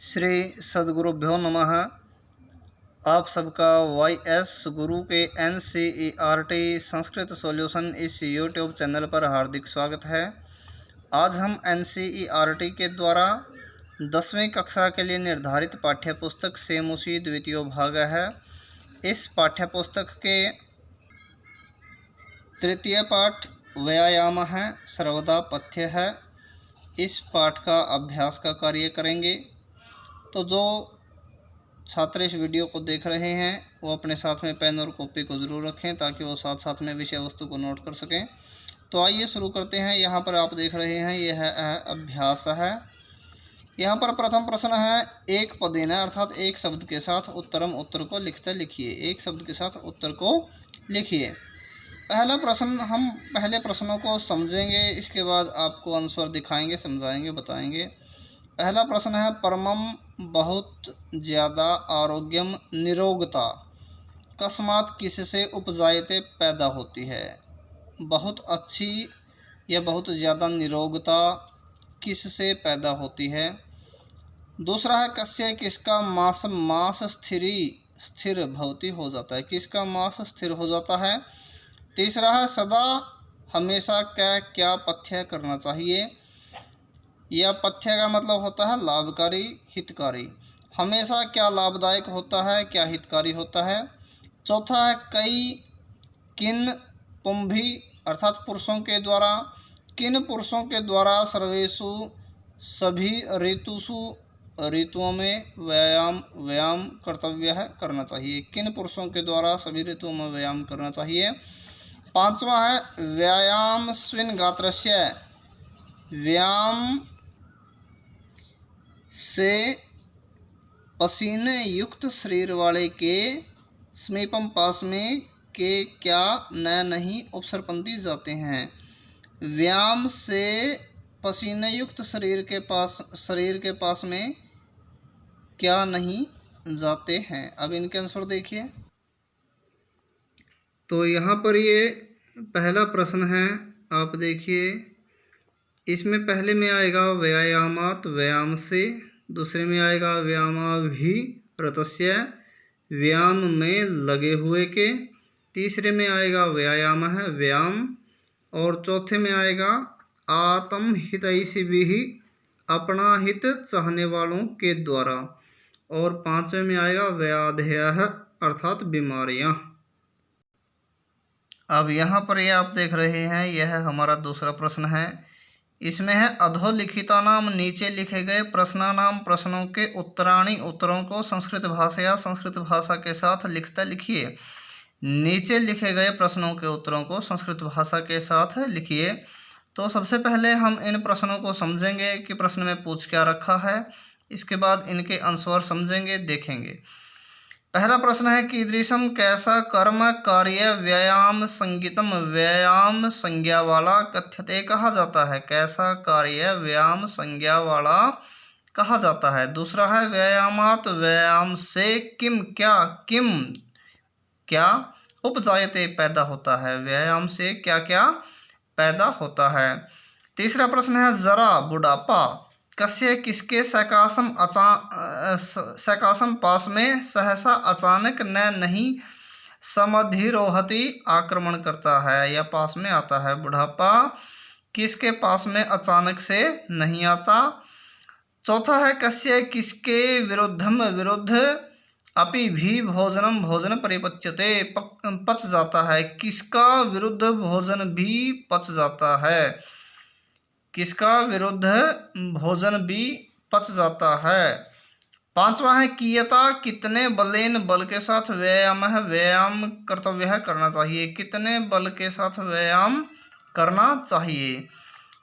श्री सद्गुरुभ्यो नमः। आप सबका YS गुरु के NCERT संस्कृत सॉल्यूशन इस यूट्यूब चैनल पर हार्दिक स्वागत है। आज हम NCERT के द्वारा 10वीं कक्षा के लिए निर्धारित पाठ्य पुस्तक सेमुसी द्वितीय भाग है। इस पाठ्य पुस्तक के तृतीय पाठ व्यायाम है, सर्वदा पथ्य है। इस पाठ का अभ्यास का कार्य करेंगे। तो जो छात्र इस वीडियो को देख रहे हैं वो अपने साथ में पेन और कॉपी को ज़रूर रखें ताकि वो साथ साथ में विषय वस्तु को नोट कर सकें। तो आइए शुरू करते हैं। यहाँ पर आप देख रहे हैं यह अभ्यास है। यहाँ पर प्रथम प्रश्न है, एक पदेन अर्थात एक शब्द के साथ उत्तरम उत्तर को लिखते लिखिए। एक शब्द के साथ उत्तर को लिखिए। पहला प्रश्न, हम पहले प्रश्नों को समझेंगे, इसके बाद आपको आंसर दिखाएंगे, समझाएंगे, बताएंगे। पहला प्रश्न है, परमम बहुत ज़्यादा आरोग्यम निरोगता कस्मात किससे उपजायते पैदा होती है। बहुत अच्छी या बहुत ज़्यादा निरोगता किससे पैदा होती है। दूसरा है, कस्य किसका मास मास स्थिर भवती हो जाता है। किसका मास स्थिर हो जाता है। तीसरा है, सदा हमेशा क्या पथ्य करना चाहिए। यह पथ्य का मतलब होता है लाभकारी, हितकारी। हमेशा क्या लाभदायक होता है, क्या हितकारी होता है। चौथा है, कई किन पुंभी अर्थात पुरुषों के द्वारा, किन पुरुषों के द्वारा सर्वेषु सभी ऋतुओं में व्यायाम कर्तव्य है, करना चाहिए। किन पुरुषों के द्वारा सभी ऋतुओं में व्यायाम करना चाहिए। पांचवा है, व्यायाम स्विन गात्रस्य व्यायाम से पसीने युक्त शरीर वाले के समीपम पास में के क्या न नहीं उपसर्पंदी जाते हैं। व्यायाम से पसीने युक्त शरीर के पास में क्या नहीं जाते हैं। अब इनके आंसर देखिए। तो यहाँ पर ये पहला प्रश्न है, आप देखिए। इसमें पहले में आएगा व्यायामात व्यायाम से, दूसरे में आएगा व्यायामाभि रतस्य व्यायाम में लगे हुए के, तीसरे में आएगा व्यायाम है व्यायाम, और चौथे में आएगा आत्म हितैषिभिः अपना हित चाहने वालों के द्वारा, और पांचवें में आएगा व्याधयः अर्थात बीमारियां। अब यहाँ पर ये आप देख रहे हैं, यह हमारा दूसरा प्रश्न है। इसमें है, अधोलिखिता नाम नीचे लिखे गए प्रश्नानाम प्रश्नों के उत्तराणी उत्तरों को संस्कृत भाषा या संस्कृत भाषा के साथ लिखते लिखिए। नीचे लिखे गए प्रश्नों के उत्तरों को संस्कृत भाषा के साथ लिखिए। तो सबसे पहले हम इन प्रश्नों को समझेंगे कि प्रश्न में पूछ क्या रखा है। इसके बाद इनके आंसर समझेंगे, देखेंगे। पहला प्रश्न है, कीदृशम कैसा कर्म कार्य व्यायाम संगीतम व्यायाम संज्ञा वाला कथ्यते कहा जाता है। कैसा कार्य व्यायाम संज्ञा वाला कहा जाता है। दूसरा है, व्यायामात व्यायाम से किम क्या उपजायते पैदा होता है। व्यायाम से क्या क्या पैदा होता है। तीसरा प्रश्न है, जरा बुढ़ापा कस्य किसके सकाशम पास में सहसा अचानक नहीं समधिरोहति आक्रमण करता है या पास में आता है। बुढ़ापा किसके पास में अचानक से नहीं आता। चौथा है, कस्य किसके विरुद्ध अपि भी भोजन परिपच्यते पच जाता है। किसका विरुद्ध भोजन भी पच जाता है। किसका विरुद्ध भोजन भी पच जाता है। पांचवा है, कियता कितने बलेन बल के साथ व्यायाम है व्यायाम कर्तव्य है, करना चाहिए। कितने बल के साथ व्यायाम करना चाहिए।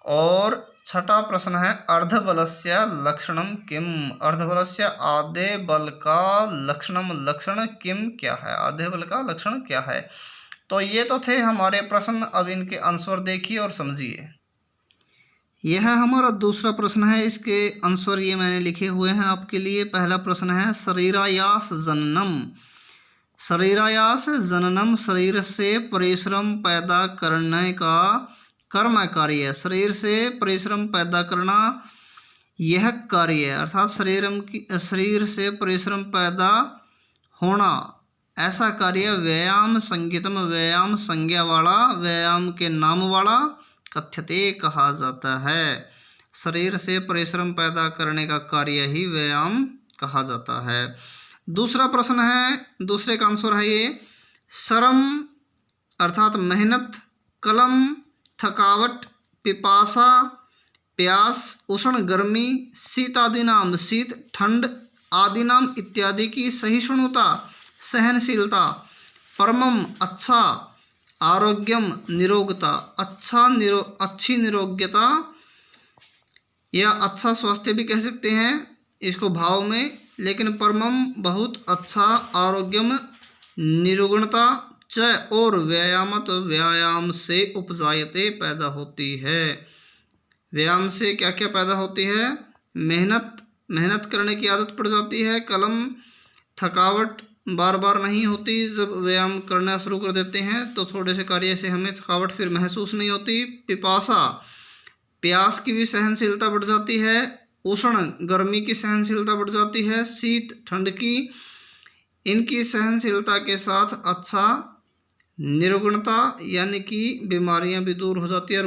और छठा प्रश्न है, अर्धबलस्य लक्षणम किम। अर्धबलस्य आधे बल का लक्षण किम क्या है। आधे बल का लक्षण क्या है। तो ये तो थे हमारे प्रश्न। अब इनके आंसर देखिए और समझिए। यह हमारा दूसरा प्रश्न है। इसके आंसर ये मैंने लिखे हुए हैं आपके लिए। पहला प्रश्न है, शरीरायास जननम। शरीरायास जननम शरीर से परिश्रम पैदा करने का कर्म कार्य। शरीर से परिश्रम पैदा करना यह कार्य अर्थात शरीर से परिश्रम पैदा होना, ऐसा कार्य व्यायाम संज्ञितम व्यायाम संज्ञा वाला, व्यायाम के नाम वाला कथ्यते कहा जाता है। शरीर से परिश्रम पैदा करने का कार्य ही व्यायाम कहा जाता है। दूसरा प्रश्न है, दूसरे का आंसर है ये, श्रम अर्थात मेहनत, कलम थकावट, पिपासा प्यास, उष्ण गर्मी, शीत आदि नाम शीत ठंड आदि नाम इत्यादि की सहिष्णुता सहनशीलता, परमम अच्छा, आरोग्यम निरोगता अच्छी निरोग्यता या अच्छा स्वास्थ्य भी कह सकते हैं इसको भाव में, लेकिन परमम बहुत अच्छा, आरोग्यम निरोगणता, च और व्यायामत व्यायाम से उपजायते पैदा होती है। व्यायाम से क्या क्या पैदा होती है? मेहनत करने की आदत पड़ जाती है, कलम थकावट बार बार नहीं होती, जब व्यायाम करना शुरू कर देते हैं तो थोड़े से कार्य से हमें थकावट फिर महसूस नहीं होती। पिपासा प्यास की भी सहनशीलता बढ़ जाती है, उष्ण गर्मी की सहनशीलता बढ़ जाती है, शीत ठंड की, इनकी सहनशीलता के साथ अच्छा निरुग्णता यानी कि बीमारियां भी दूर हो जाती है।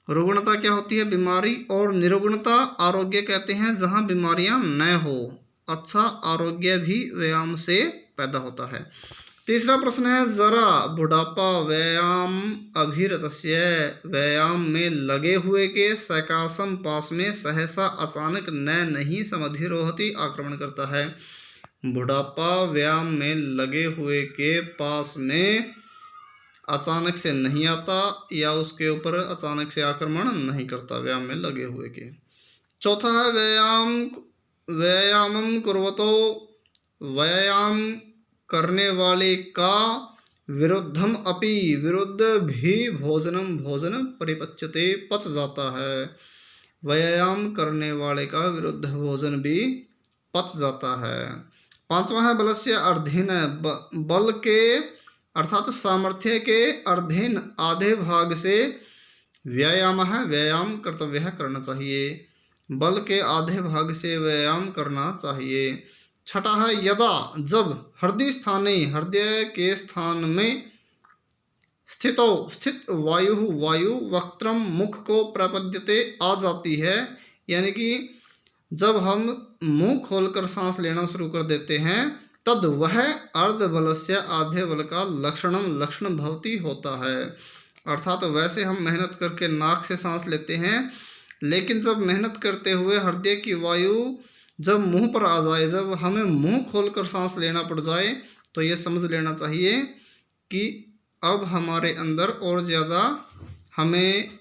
रुग्णता क्या होती है? बीमारी, और निरुग्णता आरोग्य कहते हैं जहां बीमारियां न हो। अच्छा आरोग्य भी व्यायाम से पैदा होता है। तीसरा प्रश्न है, जरा बुढ़ापा व्यायाम अभिरतस्य व्यायाम में लगे हुए के सैकासम पास में सहसा अचानक नहीं समधिरोहति आक्रमण करता है। बुढ़ापा व्यायाम में लगे हुए के पास में अचानक से नहीं आता या उसके ऊपर अचानक से आक्रमण नहीं करता, व्यायाम में लगे हुए के। चौथा है, व्यायामम कुर्वतो व्यायाम करने वाले का विरुद्धम अपि विरुद्ध भी भोजन परिपच्यते पच जाता है। व्यायाम करने वाले का विरुद्ध भोजन भी पच जाता है। पांचवा है, बलस्य अर्धीन बल के अर्थात सामर्थ्य के अधीन आधे भाग से व्यायाम है व्यायाम कर्तव्य है करना चाहिए। बल के आधे भाग से व्यायाम करना चाहिए। छठा है, यदा जब हृदय के स्थान में स्थित वायु वक्त्रम मुख को प्रपद्यते आ जाती है, यानी कि जब हम मुंह खोलकर सांस लेना शुरू कर देते हैं तद वह अर्ध बलस्य आधे बल का लक्षण भवती होता है। अर्थात वैसे हम मेहनत करके नाक से सांस लेते हैं, लेकिन जब मेहनत करते हुए हृदय की वायु जब मुंह पर आ जाए, जब हमें मुंह खोलकर सांस लेना पड़ जाए, तो ये समझ लेना चाहिए कि अब हमारे अंदर हमें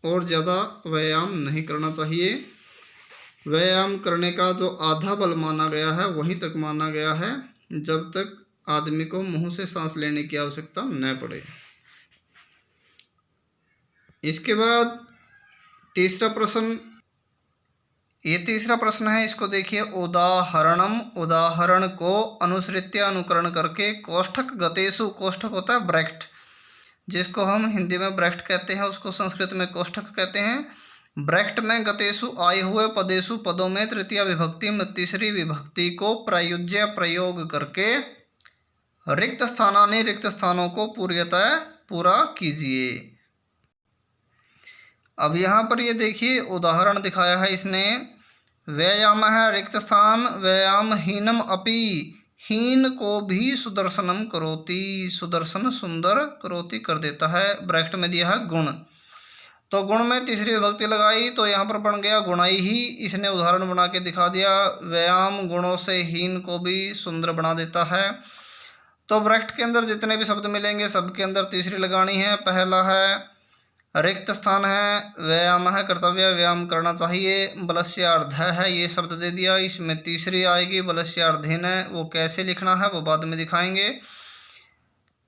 और ज़्यादा व्यायाम नहीं करना चाहिए। व्यायाम करने का जो आधा बल माना गया है वहीं तक माना गया है जब तक आदमी को मुंह से सांस लेने की आवश्यकता न पड़े। इसके बाद तीसरा प्रश्न है, इसको देखिए। उदाहरण को अनुसृत्य अनुकरण करके कोष्ठक गतेषु, कोष्ठक होता है ब्रैकेट, जिसको हम हिंदी में ब्रैकेट कहते हैं उसको संस्कृत में कोष्ठक कहते हैं। ब्रैकेट में गतेषु आए हुए पदेषु पदों में तृतीया विभक्ति में तीसरी विभक्ति को प्रयुज्य प्रयोग करके रिक्त स्थानों को पूरा कीजिए। अब यहाँ पर ये देखिए उदाहरण दिखाया है इसने। व्यायाम है रिक्त स्थान, व्यायाम हीनम अपि, हीन को भी सुदर्शनम करोति, सुदर्शन सुंदर करोति कर देता है। ब्रैकेट में दिया है गुण, तो गुण में तीसरी विभक्ति लगाई तो यहाँ पर बन गया गुणाई ही। इसने उदाहरण बना के दिखा दिया, व्यायाम गुणों से हीन को भी सुंदर बना देता है। तो ब्रैकेट के अंदर जितने भी शब्द मिलेंगे सबके अंदर तीसरी लगानी है। पहला है रिक्त स्थान है, व्यायाम है कर्तव्य, व्यायाम करना चाहिए। बलस्यार्ध है, ये शब्द दे दिया, इसमें तीसरी आएगी बलस्यार्धीन है। वो कैसे लिखना है वो बाद में दिखाएंगे,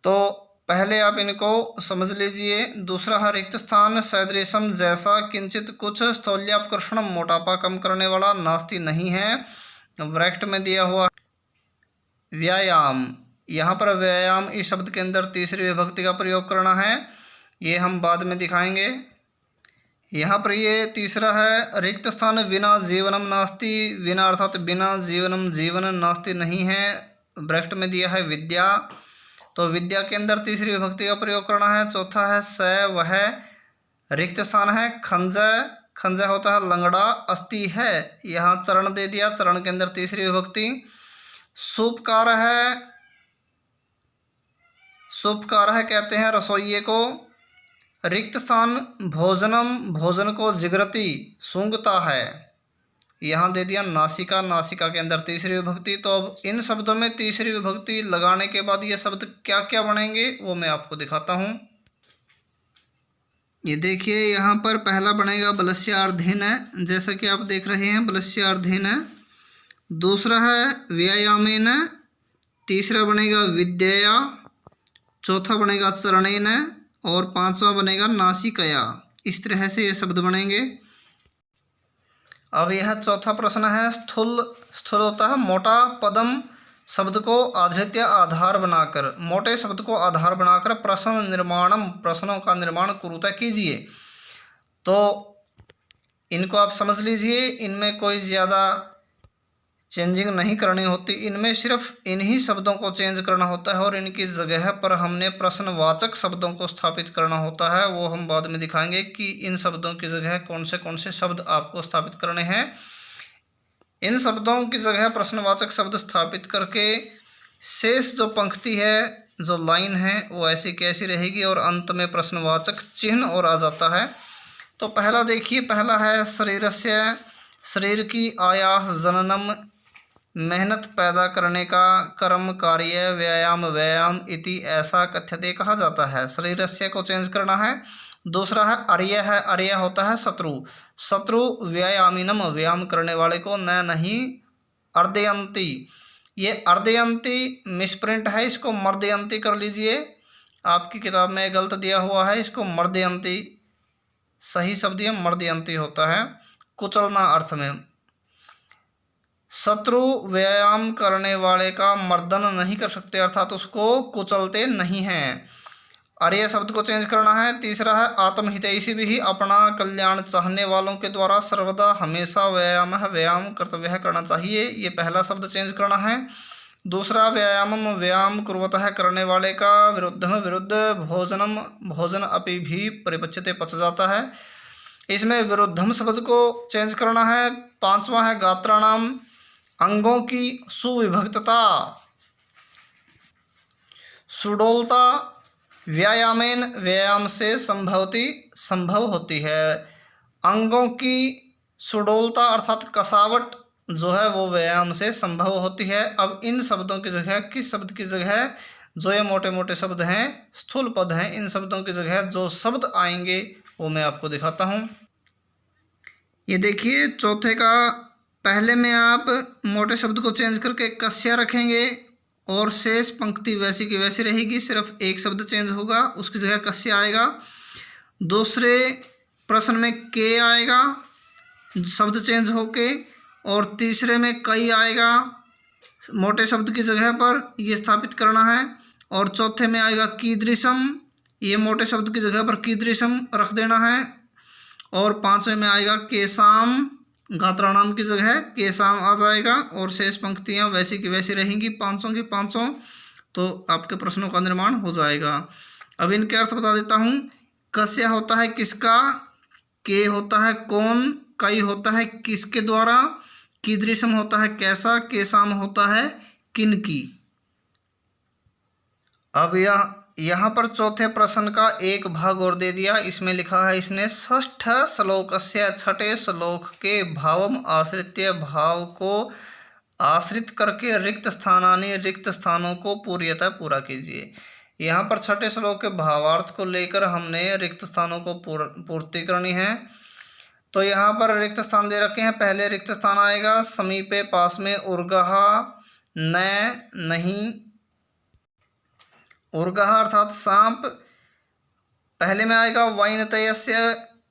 तो पहले आप इनको समझ लीजिए। दूसरा है रिक्त स्थान, सदृशम जैसा, किंचित कुछ, स्थौल्यापकर्षणम मोटापा कम करने वाला, नास्ति नहीं है। ब्रैकेट में दिया हुआ व्यायाम, यहाँ पर व्यायाम इस शब्द के अंदर तीसरी विभक्ति का प्रयोग करना है, ये हम बाद में दिखाएंगे। यहाँ पर ये तीसरा है, रिक्त स्थान विना जीवनम नास्ति। विना अर्थात बिना, जीवनम जीवन, नास्ति नहीं है, ब्रैकेट में दिया है विद्या, तो विद्या के अंदर तीसरी विभक्ति का प्रयोग करना है। चौथा है स वह, रिक्त स्थान है खंजय, खंजय होता है लंगड़ा, अस्थि है, यहाँ चरण दे दिया, चरण के अंदर तीसरी विभक्ति। सूपकार है, सूपकार है कहते हैं रसोइये को। रिक्त स्थान भोजनम, भोजन को जिगरती, सूंघता है, यहाँ दे दिया नासिका, नासिका के अंदर तीसरी विभक्ति। तो अब इन शब्दों में तीसरी विभक्ति लगाने के बाद ये शब्द क्या क्या बनेंगे वो मैं आपको दिखाता हूँ। ये देखिए यहाँ पर पहला बनेगा बलस्यार्धीन है, जैसा कि आप देख रहे हैं बलस्यार्धीन है। दूसरा है व्यायामेन, तीसरा बनेगा विद्यया, चौथा बनेगा चरणेन और पांचवा बनेगा नासिकया। इस तरह से ये शब्द बनेंगे। अब यह चौथा प्रश्न है स्थूल। स्थूल होता है मोटा, पदम शब्द को आधारित या आधार बनाकर, मोटे शब्द को आधार बनाकर प्रश्न निर्माणम, प्रश्नों का निर्माण कुरुता कीजिए। तो इनको आप समझ लीजिए, इनमें कोई ज़्यादा चेंजिंग नहीं करनी होती, इनमें सिर्फ इन्हीं शब्दों को चेंज करना होता है और इनकी जगह पर हमने प्रश्नवाचक शब्दों को स्थापित करना होता है। वो हम बाद में दिखाएंगे कि इन शब्दों की जगह कौन से शब्द आपको स्थापित करने हैं। इन शब्दों की जगह प्रश्नवाचक शब्द स्थापित करके शेष जो पंक्ति है, जो लाइन है, वो ऐसी कैसी रहेगी और अंत में प्रश्नवाचक चिन्ह और आ जाता है। तो पहला देखिए, पहला है शरीरस्य, शरीर की आयास जननम, मेहनत पैदा करने का कर्म, कार्य, व्यायाम, व्यायाम इति ऐसा कथ्यते कहा जाता है। शरीरस्य को चेंज करना है। दूसरा है अर्य है, अर्य होता है शत्रु, शत्रु व्यायामिनम, व्यायाम करने वाले को, न नहीं अर्धयंती। ये अर्धयंती मिसप्रिंट है, इसको मर्दयंती कर लीजिए, आपकी किताब में गलत दिया हुआ है, इसको मर्दयंती, सही शब्द ये मर्दयंती होता है, कुचलना अर्थ में। शत्रु व्यायाम करने वाले का मर्दन नहीं कर सकते, अर्थात उसको कुचलते नहीं हैं। अर्य शब्द को चेंज करना है। तीसरा है आत्महितैषी भी, अपना कल्याण चाहने वालों के द्वारा सर्वदा हमेशा व्यायाम है, व्यायाम कर्तव्य करना चाहिए, ये पहला शब्द चेंज करना है। दूसरा व्यायामम, व्यायाम कुर्वतः करने वाले का, विरुद्धम विरुद्ध, भोजनम, भोजन अपि भी परिपच्यते पच जाता है, इसमें विरुद्धम शब्द को चेंज करना है। पांचवा है गात्राणाम, अंगों की सुविभक्तता, सुडोलता, व्यायामेन, व्यायाम से संभवती, संभव होती है। अंगों की सुडोलता अर्थात कसावट जो है वो व्यायाम से संभव होती है। अब इन शब्दों की जगह, किस शब्द की जगह, जो ये मोटे मोटे शब्द हैं, स्थूल पद हैं, इन शब्दों की जगह जो शब्द आएंगे वो मैं आपको दिखाता हूँ। ये देखिए चौथे का, पहले में आप मोटे शब्द को चेंज करके कस्या रखेंगे और शेष पंक्ति वैसी की वैसी रहेगी, सिर्फ एक शब्द चेंज होगा, उसकी जगह कस्या आएगा। दूसरे प्रश्न में के आएगा शब्द चेंज होके, और तीसरे में कई आएगा मोटे शब्द की जगह पर, ये स्थापित करना है। और चौथे में आएगा कीदृशम, ये मोटे शब्द की जगह पर कीदृशम रख देना है। और पांचवें में आएगा केसाम, गात्राणाम की जगह केसाम आ जाएगा और शेष पंक्तियां वैसी की वैसी रहेंगी, पाँचों की पाँचों। तो आपके प्रश्नों का निर्माण हो जाएगा। अब इनके अर्थ बता देता हूँ। कस्या होता है किसका, के होता है कौन, कई होता है किसके द्वारा, कीदृशम होता है कैसा, केसाम होता है किनकी। अब यहाँ पर चौथे प्रश्न का एक भाग और दे दिया, इसमें लिखा है इसने षष्ठ श्लोकस्य, छठे श्लोक के भावम आश्रित्य, भाव को आश्रित करके रिक्त स्थानानि, रिक्त स्थानों को पूर्णतः पूरा कीजिए। यहाँ पर छठे श्लोक के भावार्थ को लेकर हमने रिक्त स्थानों को पूर्ति करनी है। तो यहाँ पर रिक्त स्थान दे रखे हैं। पहले रिक्त स्थान आएगा समीपे, पास में, उर्गः न, नहीं, उर्गः अर्थात सांप। पहले में आएगा वैनतयस्य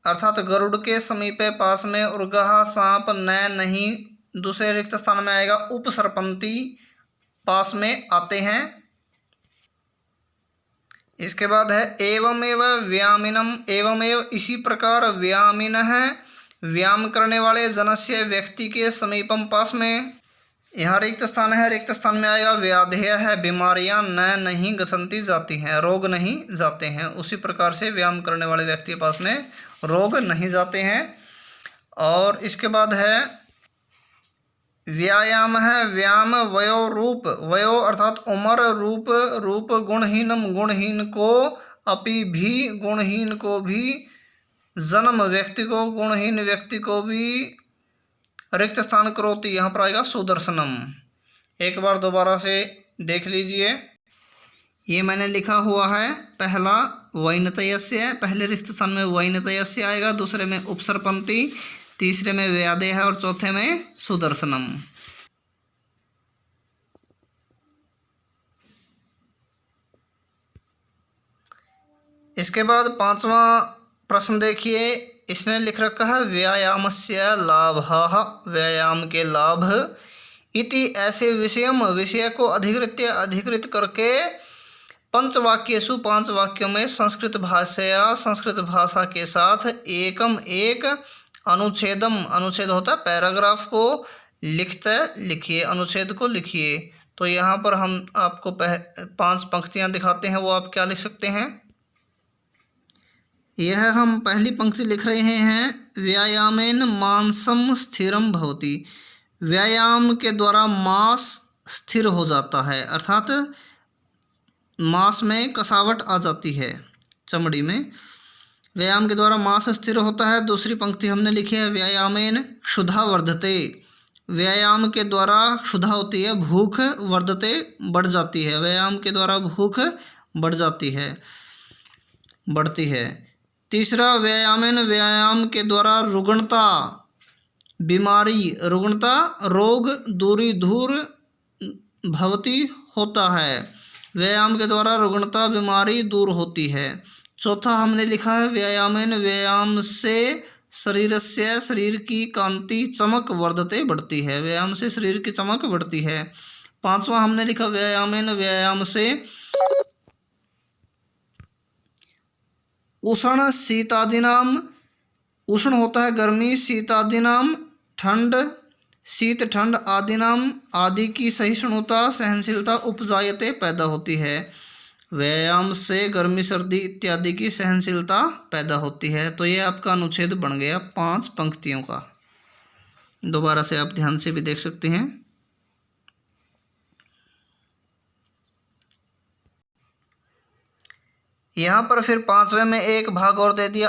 अर्थात गरुड़ के समीपे, पास में, उर्गः सांप, न, नहीं। दूसरे रिक्त स्थान में आएगा उपसर्पंती, पास में आते हैं। इसके बाद है एवमेव व्यामिनम, एवमेव इसी प्रकार व्यामिनः व्यायाम करने वाले जनस्य व्यक्ति के समीपम पास में। यहाँ रिक्त स्थान है, रिक्त स्थान में आएगा व्याधेय है, बीमारियां न नहीं गसंती जाती हैं, रोग नहीं जाते हैं। उसी प्रकार से व्यायाम करने वाले व्यक्ति के पास में रोग नहीं जाते हैं। और इसके बाद है व्यायाम है, व्यायाम वयो रूप, वयो अर्थात उम्र, रूप रूप गुणहीनम गुणहीन को, अपि भी गुणहीन को भी, जन्म व्यक्ति को, गुणहीन व्यक्ति को भी, रिक्त स्थान करोति, यहाँ पर आएगा सुदर्शनम। एक बार दोबारा से देख लीजिए। ये मैंने लिखा हुआ है, पहला वैनतयस्य, पहले रिक्त स्थान में वैनतयस्य आएगा, दूसरे में उपसर्पंती, तीसरे में व्याधेय है और चौथे में सुदर्शनम। इसके बाद 5वां प्रश्न देखिए, इसने लिख रखा है व्यायामस्य लाभः, व्यायाम के लाभ, इति ऐसे विषयम, विषय को अधिकृत करके, पंचवाक्येषु 5 वाक्यों में संस्कृत भाषा, संस्कृत भाषा के साथ एकम एक अनुच्छेदम, अनुच्छेद होता है पैराग्राफ को, लिखिए, अनुच्छेद को लिखिए। तो यहाँ पर हम आपको 5 पंक्तियाँ दिखाते हैं, वो आप क्या लिख सकते हैं। यह हम पहली पंक्ति लिख रहे हैं, व्यायामेन मांसम स्थिरम भवति, व्यायाम के द्वारा मांस स्थिर हो जाता है, अर्थात मांस में कसावट आ जाती है चमड़ी में, व्यायाम के द्वारा मांस स्थिर होता है। दूसरी पंक्ति हमने लिखी है व्यायामेन क्षुधा वर्धते, व्यायाम के द्वारा क्षुधा होती है, भूख वर्धते बढ़ जाती है, व्यायाम के द्वारा भूख बढ़ जाती है, बढ़ती है। तीसरा व्यायामेन, व्यायाम के द्वारा रुग्णता, बीमारी, रुग्णता रोग दूरी दूर भवती होता है, व्यायाम के द्वारा रुग्णता बीमारी दूर होती है। चौथा हमने लिखा है व्यायामेन, व्यायाम से शरीरस्य, शरीर की कांति चमक वर्धते बढ़ती है, व्यायाम से शरीर की चमक बढ़ती है। 5वां हमने लिखा व्यायामेन, व्यायाम से उष्ण शीतादिनाम, उष्ण होता है गर्मी, शीतादिनाम ठंड, शीत ठंड, आदिनाम आदि की सहिष्णुता सहनशीलता उपजायते पैदा होती है, व्यायाम से गर्मी सर्दी इत्यादि की सहनशीलता पैदा होती है। तो ये आपका अनुच्छेद बन गया 5 पंक्तियों का। दोबारा से आप ध्यान से भी देख सकते हैं। यहाँ पर फिर 5वें में एक भाग और दे दिया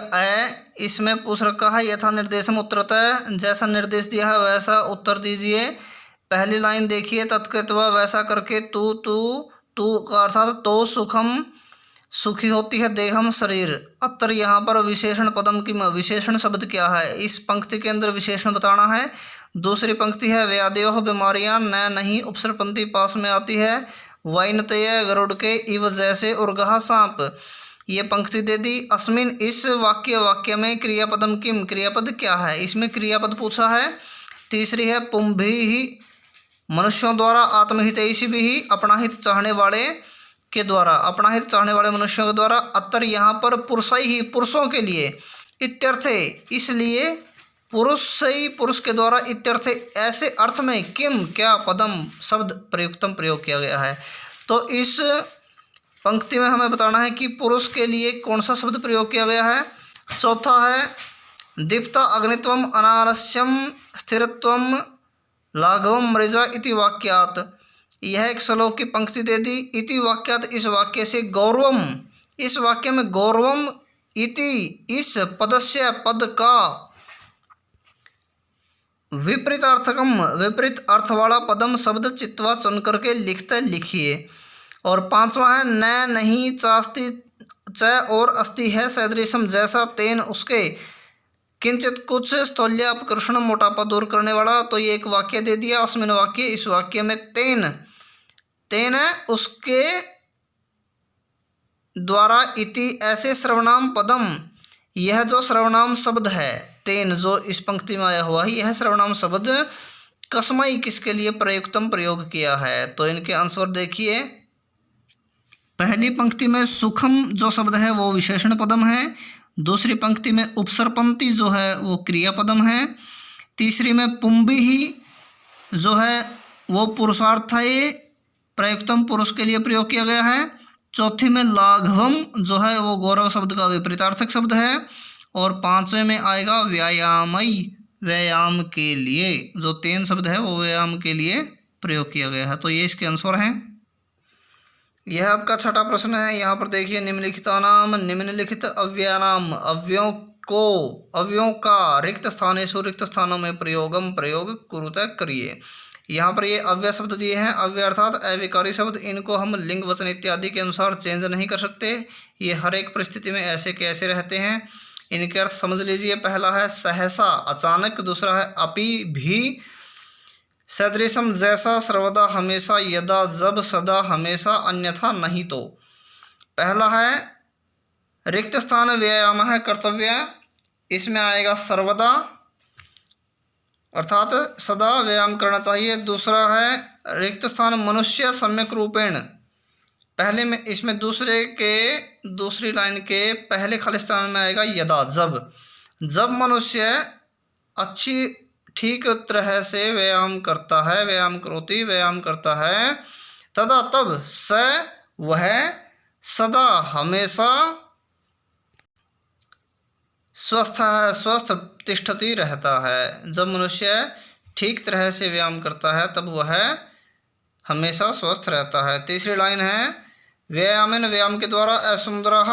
इसमें पूछ रखा है यथा निर्देशम उत्तरतः, जैसा निर्देश दिया है वैसा उत्तर दीजिए। पहली लाइन देखिए, तत्कृत्वा वैसा करके, तू का अर्थात तो सुखम सुखी होती है, देहम शरीर, अत्र यहाँ पर विशेषण पदम की विशेषण शब्द क्या है, इस पंक्ति के अंदर विशेषण बताना है। दूसरी पंक्ति है व्यादेव बीमारियां न नहीं, उपसर्पंती पास में आती है, वैनतय गरुड़ के इव जैसे, उर्गहा सांप, ये पंक्ति दे दी। अस्मिन इस वाक्य में क्रियापदम किम, क्रियापद क्या है, इसमें क्रियापद पूछा है। तीसरी है पुंभी ही, मनुष्यों द्वारा, आत्महितैषी भी ही, अपना हित चाहने वाले के द्वारा, अपना हित चाहने वाले मनुष्यों के द्वारा। अतर यहाँ पर पुरुषई ही, पुरुषों के लिए, इत्यर्थे इसलिए, पुरुष से पुरुष के द्वारा, इत्यर्थे ऐसे अर्थ में, किम क्या, पदम शब्द प्रयुक्तम प्रयोग किया गया है। तो इस पंक्ति में हमें बताना है कि पुरुष के लिए कौन सा शब्द प्रयोग किया गया है। चौथा है दीप्ता अग्नित्वम अनारस्यम स्थिरत्वम लाघवम मृजा इति वाक्यात, यह एक श्लोक की पंक्ति दे दी। इति वाक्यात, इस वाक्य से गौरवम, इस वाक्य में गौरवम, इति इस पदस्य पद का, विपरीत अर्थकम विपरीत अर्थ वाला पदम शब्द चित्वा चुन करके लिखिए। और 5वां है न नहीं चास्ति च और अस्ति है सदृशम जैसा, तेन उसके, किंचित कुछ, स्थौल्यापकृष्ण मोटापा दूर करने वाला। तो ये एक वाक्य दे दिया, अस्मिन वाक्य, इस वाक्य में तेन, तेन उसके द्वारा, इति ऐसे सर्वनाम पदम, यह जो सर्वनाम शब्द है, तेन जो इस पंक्ति में आया हुआ है, यह सर्वनाम शब्द कस्मई किसके लिए प्रयुक्तम प्रयोग किया है। तो इनके आंसर देखिए, पहली पंक्ति में सुखम जो शब्द है वो विशेषण पदम है, दूसरी पंक्ति में उपसर्पंती जो है वो क्रिया पदम है, तीसरी में पुंबी ही जो है वो पुरुषार्थय प्रयुक्तम पुरुष के लिए प्रयोग किया गया है, चौथी में लाघवम जो है वो गौरव शब्द का विपरीतार्थक शब्द है, और पांचवें में आएगा व्यायामई व्यायाम के लिए, जो 3 शब्द है वो व्यायाम के लिए प्रयोग किया गया है। तो ये इसके आंसर हैं। यह आपका छठा प्रश्न है। यहाँ पर देखिए, निम्नलिखितानाम निम्नलिखित अव्ययानाम अव्ययों का रिक्त स्थानेषु रिक्त स्थानों में प्रयोग कुरुतः करिए। यहाँ पर ये अव्यय शब्द दिए हैं। अव्यय अर्थात अविकारी शब्द, इनको हम लिंग वचन इत्यादि के अनुसार चेंज नहीं कर सकते। ये हर एक परिस्थिति में ऐसे कैसे रहते हैं। इनके अर्थ समझ लीजिए। पहला है सहसा अचानक, दूसरा है अपि भी, सदृशम जैसा, सर्वदा हमेशा, यदा जब, सदा हमेशा, अन्यथा नहीं तो। पहला है रिक्त स्थान व्यायाम है कर्तव्य, इसमें आएगा सर्वदा अर्थात सदा व्यायाम करना चाहिए। दूसरा है रिक्त स्थान मनुष्य सम्यक रूपेण, पहले में इसमें दूसरी लाइन के पहले खाली स्थान में आएगा यदा जब मनुष्य अच्छी ठीक तरह से व्यायाम करता है, व्यायाम करोति व्यायाम करता है, तदा तब स वह सदा हमेशा स्वस्थ तिष्ठति रहता है। जब मनुष्य ठीक तरह से व्यायाम करता है तब वह हमेशा स्वस्थ रहता है। तीसरी लाइन है व्यायामेन व्यायाम के द्वारा असुंदरः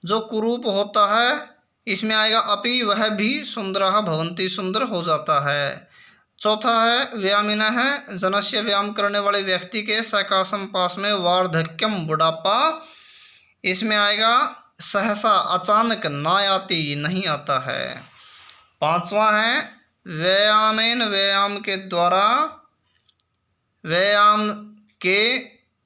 जो कुरूप होता है, इसमें आएगा अपि वह भी सुंदरः भवन्ति सुंदर हो जाता है। चौथा है व्यायामिन है जनस्य व्यायाम करने वाले व्यक्ति के सकाशम पास में वार्धक्यम बुढ़ापा, इसमें आएगा सहसा अचानक ना आती नहीं आता है। पांचवा है व्यायामेन व्यायाम के द्वारा व्यायाम के,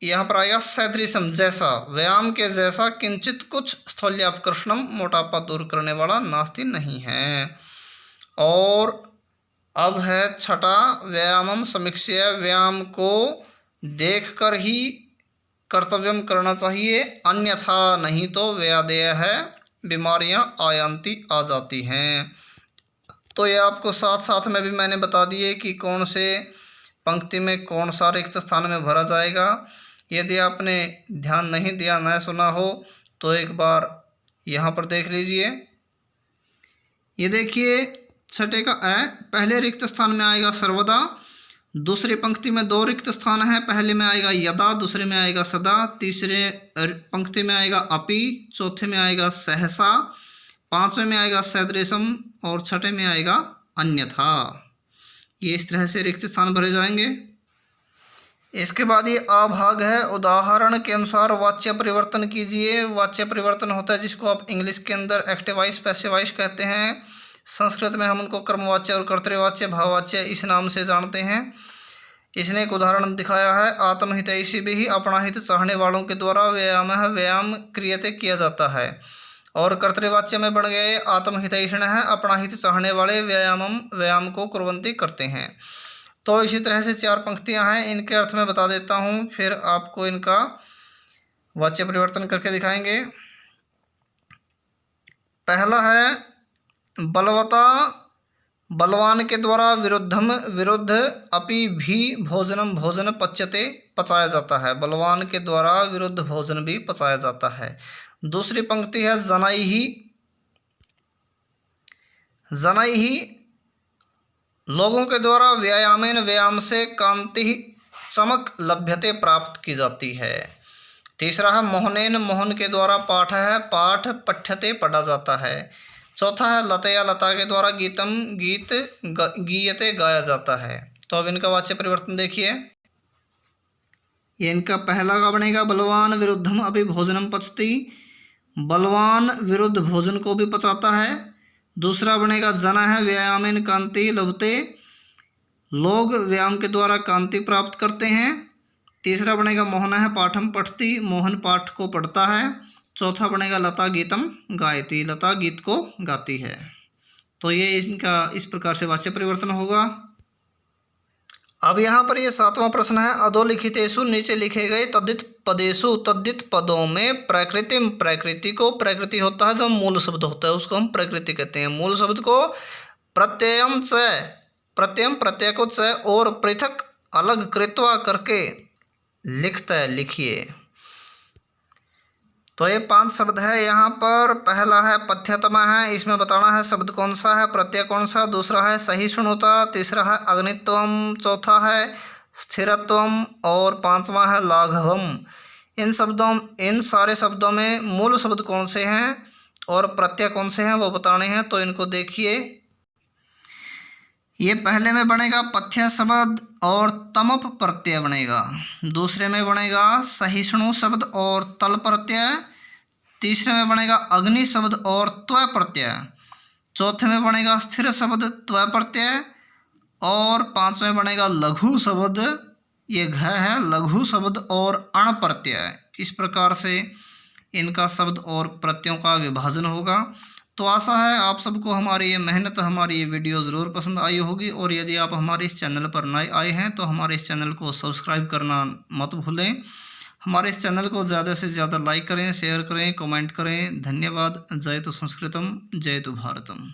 यहाँ पर आएगा सदृशम जैसा, व्यायाम के जैसा किंचित कुछ स्थूल्यापकर्षणम मोटापा दूर करने वाला नास्ति नहीं है। और अब है छठा व्यायामम समीक्ष्य, व्यायाम को देखकर ही कर्तव्यम करना चाहिए, अन्यथा नहीं तो व्यादेय है बीमारियां आ जाती हैं। तो ये आपको साथ साथ में भी मैंने बता दिए कि कौन से पंक्ति में कौन सा रिक्त स्थान में भरा जाएगा। यदि आपने ध्यान नहीं दिया, न सुना हो, तो एक बार यहाँ पर देख लीजिए। ये देखिए छठे का पहले रिक्त स्थान में आएगा सर्वदा, दूसरी पंक्ति में 2 रिक्त स्थान है, पहले में आएगा यदा, दूसरे में आएगा सदा, तीसरे पंक्ति में आएगा अपि, चौथे में आएगा सहसा, पांचवें में आएगा सदृशम और छठे में आएगा अन्यथा। ये इस तरह से रिक्त स्थान भरे जाएंगे। इसके बाद ये अभाग है, उदाहरण के अनुसार वाच्य परिवर्तन कीजिए। वाच्य परिवर्तन होता है जिसको आप इंग्लिश के अंदर एक्टिव वॉइस पैसिव वॉइस कहते हैं, संस्कृत में हम उनको कर्मवाच्य और कर्तृवाच्य भाववाच्य इस नाम से जानते हैं। इसने एक उदाहरण दिखाया है, आत्महितैषी भी ही अपना हित चाहने वालों के द्वारा व्यायाम क्रियते किया जाता है। और कर्तृवाच्य में बन गए आत्महितैषिण है, अपना हित चाहने वाले व्यायाम को कुर्वन्ति करते हैं। तो इसी तरह से 4 पंक्तियां हैं, इनके अर्थ में बता देता हूँ, फिर आपको इनका वाच्य परिवर्तन करके दिखाएंगे। पहला है बलवता, बलवान के द्वारा विरुद्ध अपि भी भोजन पच्यते पचाया जाता है। बलवान के द्वारा विरुद्ध भोजन भी पचाया जाता है। दूसरी पंक्ति है जनाई ही लोगों के द्वारा व्यायामेन व्यायाम से कांति चमक लभ्यते प्राप्त की जाती है। तीसरा है मोहनेन, मोहन के द्वारा पाठ है, पाठ पठ्यते पढ़ा जाता है। चौथा है लतया, लता के द्वारा गीयते गाया जाता है। तो अब इनका वाच्य परिवर्तन देखिए। ये इनका पहला का बनेगा बलवान विरुद्धम अभी भोजनम पचती, बलवान विरुद्ध भोजन को भी पचाता है। दूसरा बनेगा जना है व्यायामेन कांति लभते, लोग व्यायाम के द्वारा कांति प्राप्त करते हैं। तीसरा बनेगा मोहना है पाठम पठती, मोहन पाठ को पढ़ता है। चौथा बनेगा लता गीतम गायती, लता गीत को गाती है। तो ये इनका इस प्रकार से वाच्य परिवर्तन होगा। अब यहाँ पर ये 7वां प्रश्न है। अधोलिखितेषु नीचे लिखे गए तद्धित पदेषु तद्धित पदों में प्रकृतिम, प्रकृति को, प्रकृति होता है जो मूल शब्द होता है उसको हम प्रकृति कहते हैं। मूल शब्द को प्रत्ययम च, प्रत्ययम प्रत्यय को च और पृथक अलग कृत्वा करके लिखता है, लिखिए। तो ये 5 शब्द है। यहाँ पर पहला है पथ्यतमा है, इसमें बताना है शब्द कौन सा है, प्रत्यय कौन सा। दूसरा है सहिष्णुता, तीसरा है अग्नित्वम, चौथा है स्थिरत्वम और 5वां है लाघवम। इन सारे शब्दों में मूल शब्द कौन से हैं और प्रत्यय कौन से हैं वो बताने हैं। तो इनको देखिए। ये पहले में बनेगा पथ्य शब्द और तमप प्रत्यय बनेगा। दूसरे में बनेगा सहिष्णु शब्द और तल प्रत्यय। तीसरे में बनेगा अग्नि शब्द और त्व प्रत्यय। चौथे में बनेगा स्थिर शब्द त्व प्रत्यय और 5वें में बनेगा लघु शब्द, ये घ है, लघु शब्द और अण प्रत्यय। इस प्रकार से इनका शब्द और प्रत्ययों का विभाजन होगा। तो आशा है आप सबको हमारी ये मेहनत, हमारी ये वीडियो ज़रूर पसंद आई होगी। और यदि आप हमारे इस चैनल पर नए आए हैं तो हमारे इस चैनल को सब्सक्राइब करना मत भूलें। हमारे इस चैनल को ज़्यादा से ज़्यादा लाइक करें, शेयर करें, कमेंट करें। धन्यवाद। जय तो संस्कृतम, जय तो भारतम।